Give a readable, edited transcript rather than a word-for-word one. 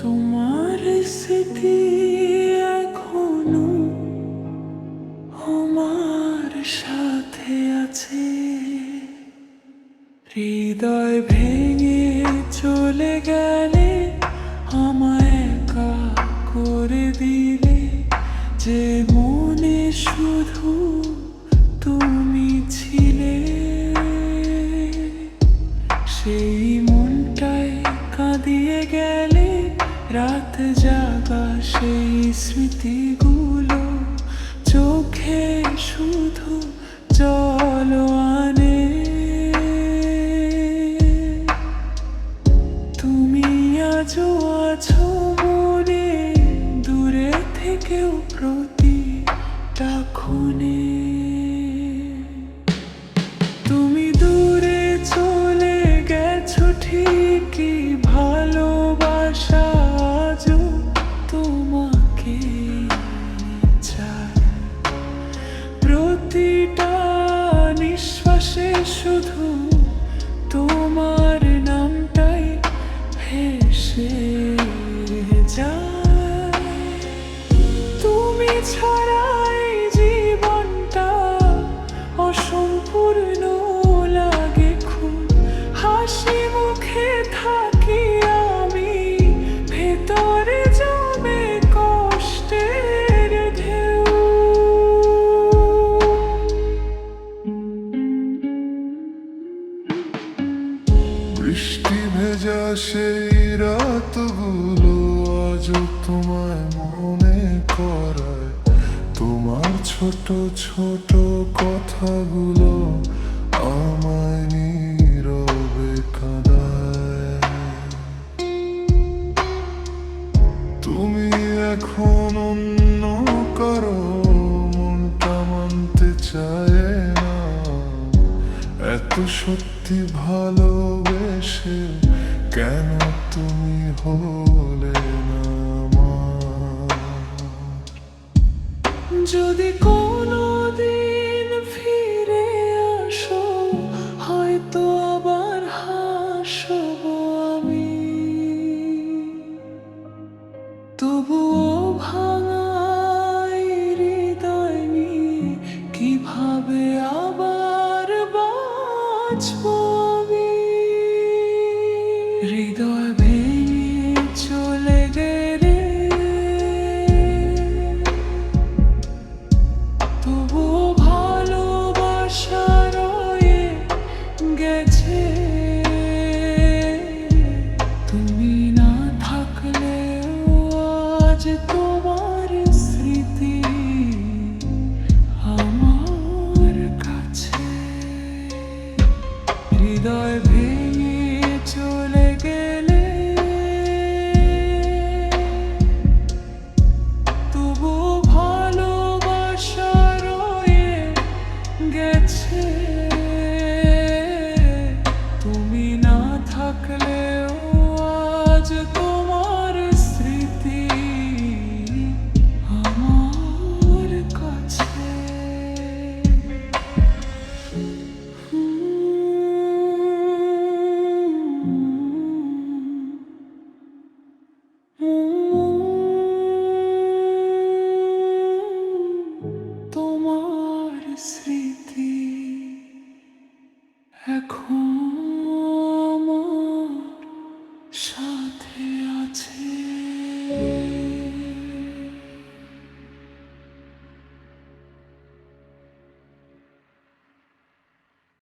তোমার স্মৃতি এখনো আমার সাথে আছে, হৃদয় ভেঙে চলে গেলে আমায় একা করে দিলে, যে মনে শুধু তুমি ছিলে, সেই মনটায় কাঁদিয়ে গেলে রাত জাগা সেই স্মৃতিগুলো চোখে শুধু জল আনে। তুমি আজও আছো মনে, দূরে থেকেও প্রতিটা ক্ষণে। তুমি দূরে চলে গেছো ঠিকই, ভালোবাসা আজও তোমাকে চায়। প্রতিটা নিঃশ্বাসে শুধু তোমার নামটাই ভেসে যায়। তুমি ছাড়া এই জীবনটা অসম্পূর্ণ লাগে খুব, হাসি মুখে থাকি আমি, ভেতরে জমে কষ্টের ঢেউ। বৃষ্টি ভেজা সেই রাতগুলো আজও তোমায় মনে করায়, তোমার ছোট ছোট কথাগুলো আমায় নীরবে কাঁদায়। তুমি এখন অন্য কারো মনটা মানতে চায় না, এত সত্যি ভালোবেসে কেন তুমি হলে না আমার? যদি কোনো দিন ফিরে আসো, হয়তো আবার হাসবো আমি, তবুও ভাঙা হৃদয় নিয়ে কিভাবে আবার বাঁচবো আমি? হৃদয় ভেঙে চলে গেলে তবুও ভালোবাসা রয়ে গেছে। তুমি না থাকলেও আজ তোমার স্মৃতি আমার কাছে। হৃদয় ভেঙে চলে গেলে তবুও ভালোবাসা রয়ে গেছে। তুমি না থাকলেও আজ